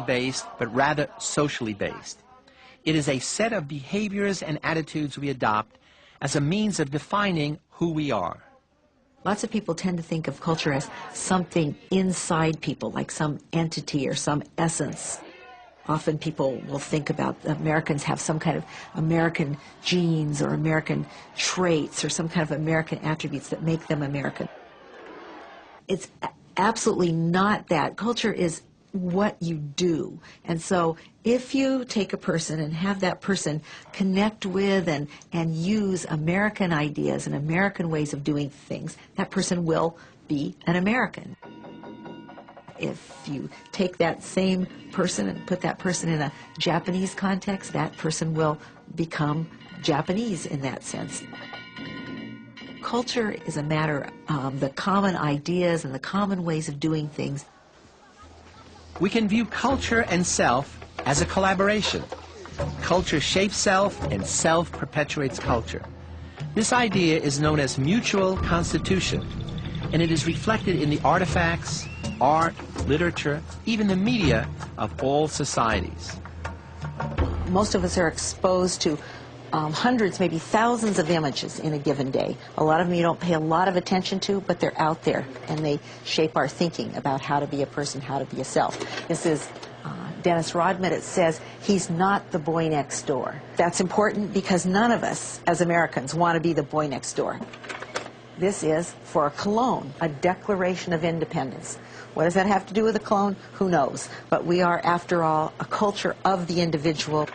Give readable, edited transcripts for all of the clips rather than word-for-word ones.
based, but rather socially based. It is a set of behaviors and attitudes we adopt as a means of defining who we are. Lots of people tend to think of culture as something inside people, like some entity or some essence. Often people will think about Americans have some kind of American genes or American traits or some kind of American attributes that make them American. It's absolutely not that. Culture is what you do. And so if you take a person and have that person connect with and use American ideas and American ways of doing things, that person will be an American. If you take that same person and put that person in a Japanese context, that person will become Japanese in that sense. Culture is a matter of the common ideas and the common ways of doing things. We can view culture and self as a collaboration. Culture shapes self, and self perpetuates culture. This idea is known as mutual constitution, and it is reflected in the artifacts, art, literature, even the media of all societies. Most of us are exposed to hundreds, maybe thousands of images in a given day. A lot of them you don't pay a lot of attention to, but they're out there, and they shape our thinking about how to be a person, how to be a self. This is Dennis Rodman. It says, he's not the boy next door. That's important because none of us, as Americans, want to be the boy next door. This is, for a cologne, a declaration of independence. What does that have to do with a cologne? Who knows? But we are, after all, a culture of the individual.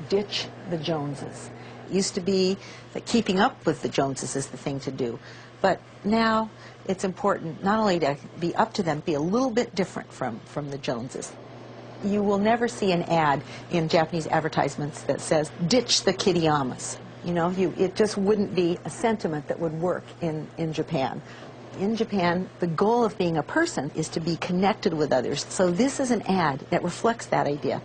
Ditch the Joneses. It used to be that keeping up with the Joneses is the thing to do. But now it's important not only to be up to them, be a little bit different from the Joneses. You will never see an ad in Japanese advertisements that says, ditch the Kiriyamas. You know, it just wouldn't be a sentiment that would work in Japan. In Japan, the goal of being a person is to be connected with others. So this is an ad that reflects that idea.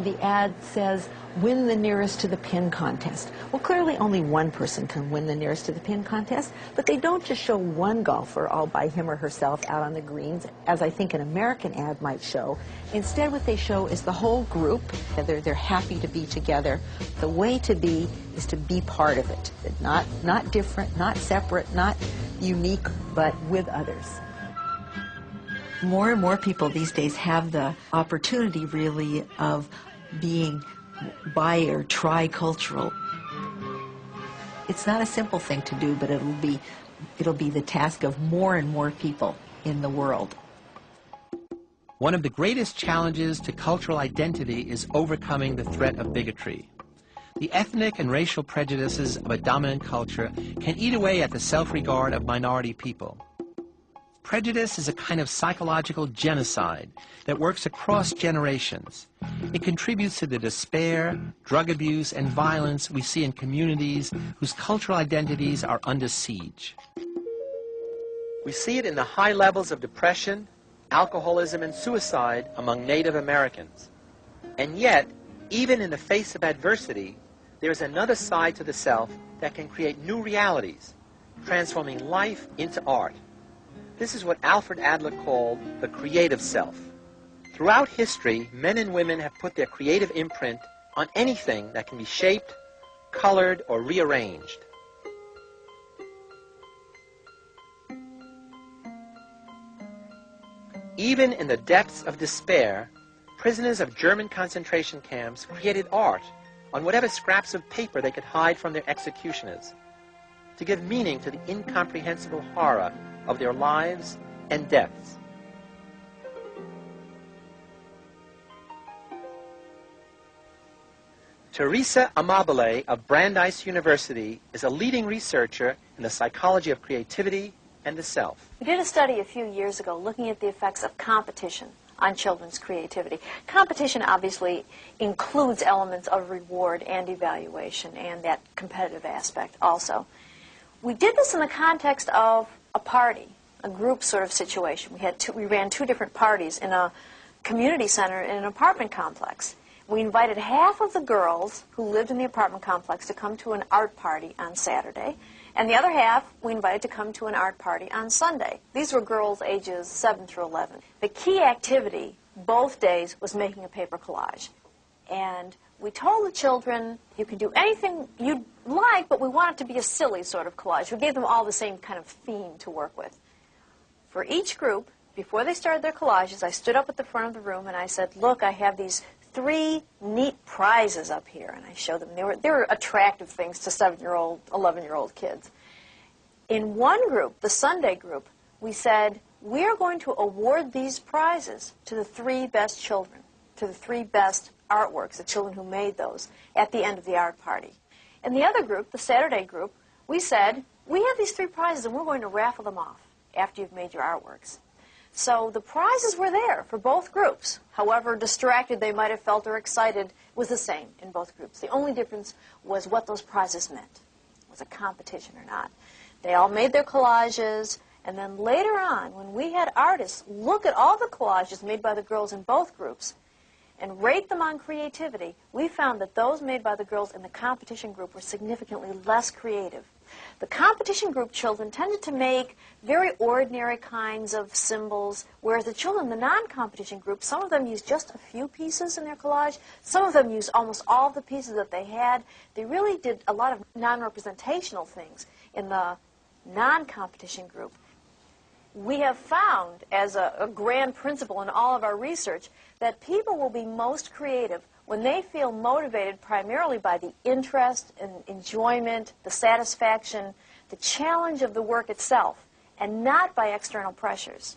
The ad says, win the nearest to the pin contest. Well, clearly only one person can win the nearest to the pin contest, but they don't just show one golfer all by him or herself out on the greens, as I think an American ad might show. Instead, what they show is the whole group. They're happy to be together. The way to be is to be part of it. Not different, not separate, not unique, but with others. More and more people these days have the opportunity, really, of being bi or tricultural. It's not a simple thing to do, but it'll be the task of more and more people in the world. One of the greatest challenges to cultural identity is overcoming the threat of bigotry. The ethnic and racial prejudices of a dominant culture can eat away at the self-regard of minority people. Prejudice is a kind of psychological genocide that works across generations. It contributes to the despair, drug abuse, and violence we see in communities whose cultural identities are under siege. We see it in the high levels of depression, alcoholism, and suicide among Native Americans. And yet, even in the face of adversity, there is another side to the self that can create new realities, transforming life into art. This is what Alfred Adler called the creative self. Throughout history, men and women have put their creative imprint on anything that can be shaped, colored, or rearranged. Even in the depths of despair, prisoners of German concentration camps created art on whatever scraps of paper they could hide from their executioners, to give meaning to the incomprehensible horror of their lives and deaths. Teresa Amabile of Brandeis University is a leading researcher in the psychology of creativity and the self. We did a study a few years ago looking at the effects of competition on children's creativity. Competition obviously includes elements of reward and evaluation and that competitive aspect also. We did this in the context of a party, a group sort of situation. We ran two different parties in a community center in an apartment complex. We invited half of the girls who lived in the apartment complex to come to an art party on Saturday, and the other half we invited to come to an art party on Sunday. These were girls ages 7 through 11. The key activity both days was making a paper collage. And we told the children, you can do anything you'd like, but we want it to be a silly sort of collage. We gave them all the same kind of theme to work with. For each group, before they started their collages, I stood up at the front of the room and I said, look, I have these 3 neat prizes up here. And I showed them. They were attractive things to 7-year-old, 11-year-old kids. In one group, the Sunday group, we said, we are going to award these prizes to the 3 best children, to the 3 best artworks, the children who made those, at the end of the art party. In the other group, the Saturday group, we said, we have these 3 prizes and we're going to raffle them off after you've made your artworks. So the prizes were there for both groups. However distracted they might have felt or excited was the same in both groups. The only difference was what those prizes meant. Was it competition or not? They all made their collages, and then later on, when we had artists look at all the collages made by the girls in both groups and rate them on creativity, we found that those made by the girls in the competition group were significantly less creative. The competition group children tended to make very ordinary kinds of symbols, whereas the children in the non-competition group, some of them used just a few pieces in their collage, some of them used almost all the pieces that they had. They really did a lot of non-representational things in the non-competition group. We have found, as a grand principle in all of our research, that people will be most creative when they feel motivated primarily by the interest and enjoyment, the satisfaction, the challenge of the work itself, and not by external pressures.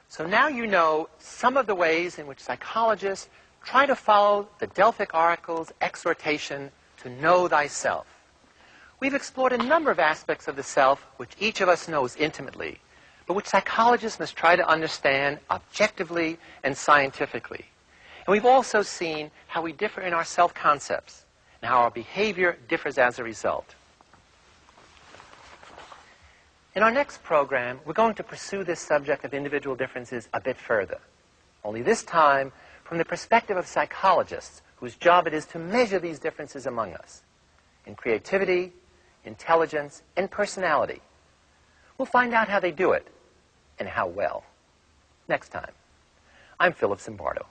So now you know some of the ways in which psychologists try to follow the Delphic Oracle's exhortation to know thyself. We've explored a number of aspects of the self which each of us knows intimately, but which psychologists must try to understand objectively and scientifically. And we've also seen how we differ in our self-concepts and how our behavior differs as a result. In our next program, we're going to pursue this subject of individual differences a bit further, only this time from the perspective of psychologists whose job it is to measure these differences among us in creativity, intelligence, and personality. We'll find out how they do it and how well. Next time. I'm Philip Zimbardo.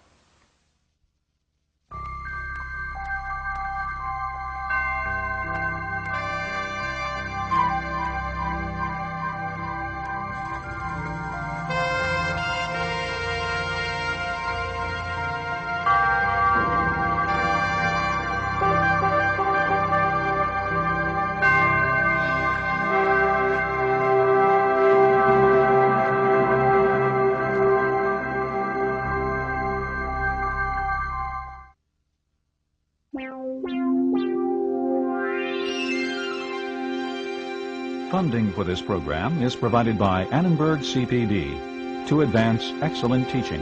Funding for this program is provided by Annenberg CPD to advance excellent teaching.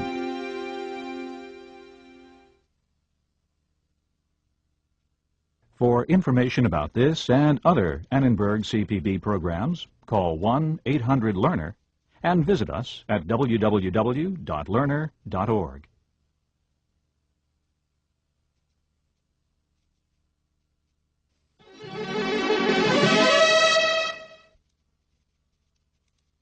For information about this and other Annenberg CPD programs, call 1-800-LEARNER and visit us at www.learner.org.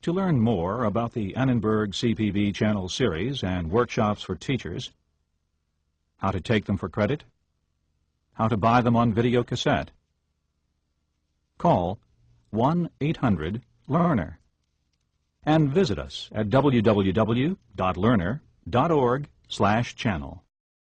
To learn more about the Annenberg CPV Channel series and workshops for teachers, how to take them for credit, how to buy them on video cassette, call 1-800-LEARNER and visit us at www.learner.org/channel.